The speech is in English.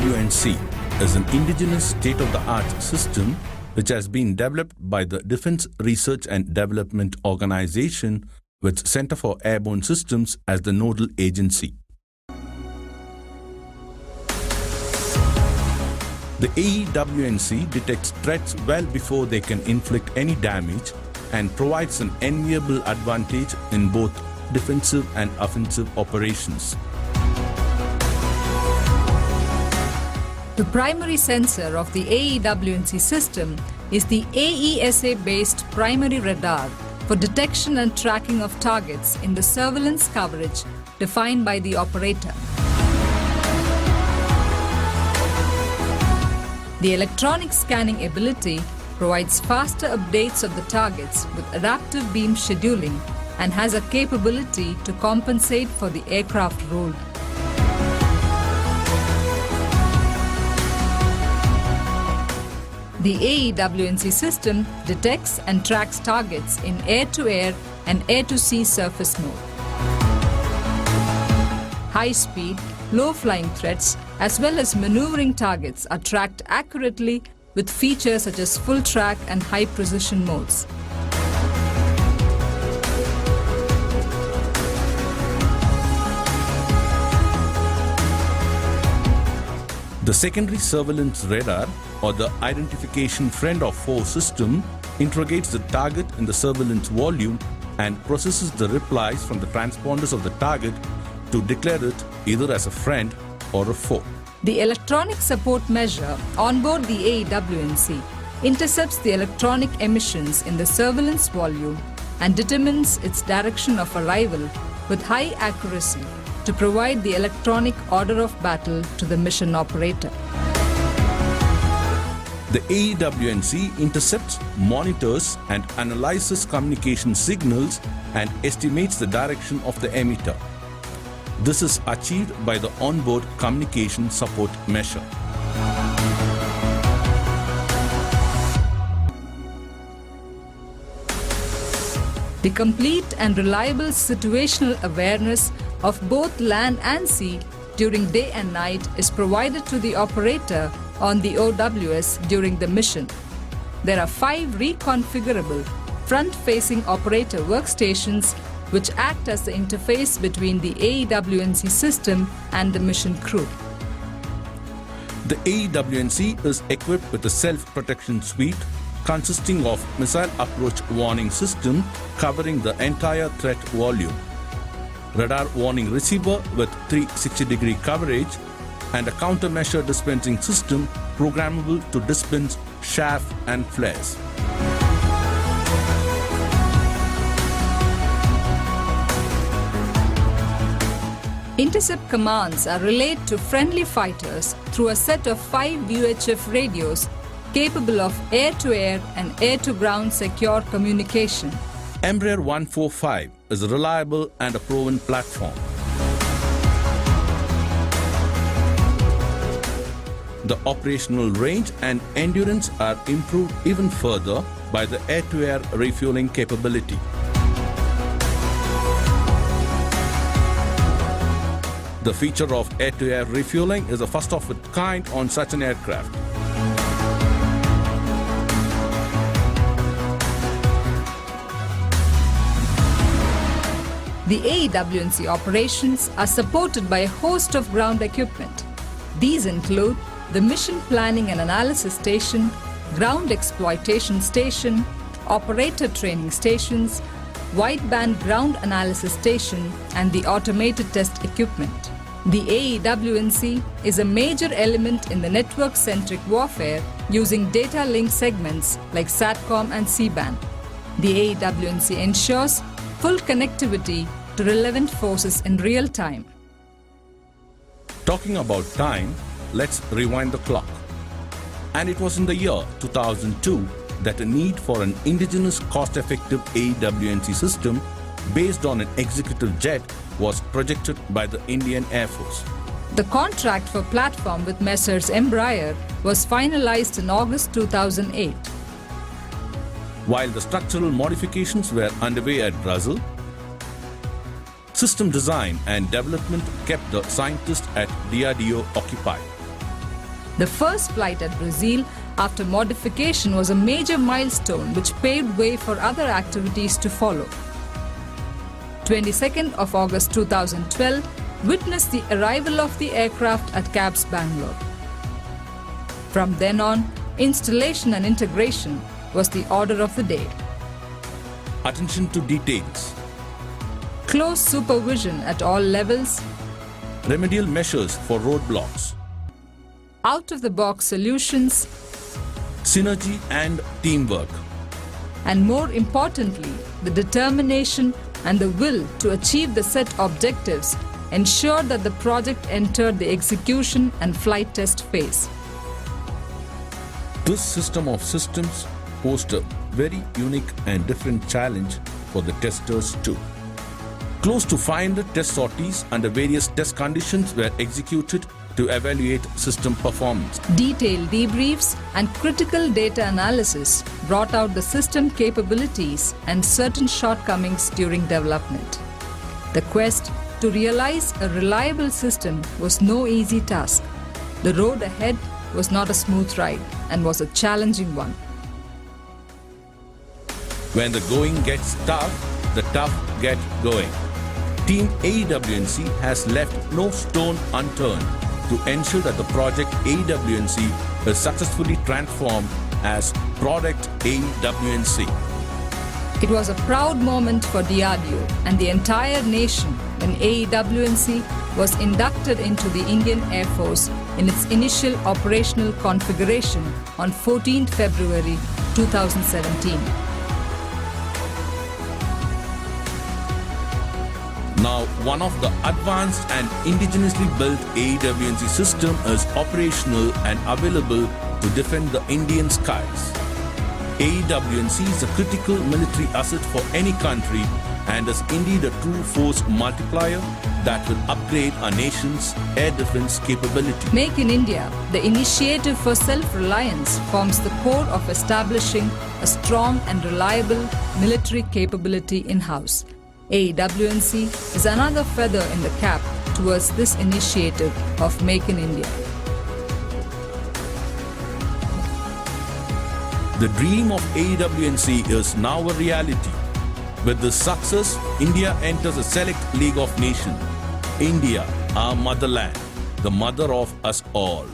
AEWNC is an indigenous state-of-the-art system which has been developed by the Defense Research and Development Organization with Center for Airborne Systems as the nodal agency. The AEWNC detects threats well before they can inflict any damage and provides an enviable advantage in both defensive and offensive operations. The primary sensor of the AEWNC system is the AESA-based primary radar for detection and tracking of targets in the surveillance coverage defined by the operator. The electronic scanning ability provides faster updates of the targets with adaptive beam scheduling and has a capability to compensate for the aircraft roll. The AEWNC system detects and tracks targets in air-to-air and air-to-sea surface mode. High-speed, low-flying threats as well as maneuvering targets are tracked accurately with features such as full track and high-precision modes. The secondary surveillance radar, or the identification friend of foe system, interrogates the target in the surveillance volume and processes the replies from the transponders of the target to declare it either as a friend or a foe. The electronic support measure on board the AEWNC intercepts the electronic emissions in the surveillance volume and determines its direction of arrival with high accuracy to provide the electronic order of battle to the mission operator. The AEWNC intercepts, monitors and analyzes communication signals and estimates the direction of the emitter. This is achieved by the onboard communication support measure. The complete and reliable situational awareness of both land and sea during day and night is provided to the operator on the OWS during the mission. There are 5 reconfigurable front-facing operator workstations which act as the interface between the AEWNC system and the mission crew. The AEWNC is equipped with a self-protection suite consisting of missile approach warning system covering the entire threat volume, radar warning receiver with 360-degree coverage, and a countermeasure dispensing system programmable to dispense chaff and flares. Intercept commands are relayed to friendly fighters through a set of 5 UHF radios capable of air-to-air and air-to-ground secure communication. Embraer 145 is a reliable and a proven platform. The operational range and endurance are improved even further by the air-to-air refueling capability. The feature of air-to-air refueling is the first of its kind on such an aircraft. The AEWNC operations are supported by a host of ground equipment. These include the Mission Planning and Analysis Station, Ground Exploitation Station, Operator Training Stations, Wideband Ground Analysis Station, and the Automated Test Equipment. The AEWNC is a major element in the network-centric warfare using data link segments like SATCOM and C-band. The AEWNC ensures full connectivity to relevant forces in real time. Talking about time, let's rewind the clock. And it was in the year 2002 that a need for an indigenous cost-effective AEWNC system based on an executive jet was projected by the Indian Air Force. The contract for platform with Messrs. Embraer was finalized in August 2008. While the structural modifications were underway at Brazil, system design and development kept the scientists at DRDO occupied. The first flight at Brazil after modification was a major milestone which paved way for other activities to follow. 22nd of August 2012 witnessed the arrival of the aircraft at CABS Bangalore. From then on, installation and integration was the order of the day. Attention to details. Close supervision at all levels, Remedial measures for roadblocks. out-of-the-box solutions, Synergy and teamwork. and more importantly, the determination and the will to achieve the set objectives ensured that the project entered the execution and flight test phase. This system of systems posed a very unique and different challenge for the testers too. Close to 500 test sorties under various test conditions were executed to evaluate system performance. Detailed debriefs and critical data analysis brought out the system capabilities and certain shortcomings during development. The quest to realize a reliable system was no easy task. The road ahead was not a smooth ride and was a challenging one. When the going gets tough, the tough get going. Team AWNC has left no stone unturned to ensure that the project AWNC is successfully transformed as Product AWNC. It was a proud moment for DRDO and the entire nation when AEWNC was inducted into the Indian Air Force in its initial operational configuration on 14th February 2017. Now, one of the advanced and indigenously built AWNC system is operational and available to defend the Indian skies. AWNC is a critical military asset for any country and is indeed a true force multiplier that will upgrade our nation's air defense capability. Make in India, the initiative for self-reliance forms the core of establishing a strong and reliable military capability in-house. AWNC is another feather in the cap towards this initiative of Make in India. The dream of AWNC is now a reality. With this success, India enters a select league of nations. India, our motherland, the mother of us all.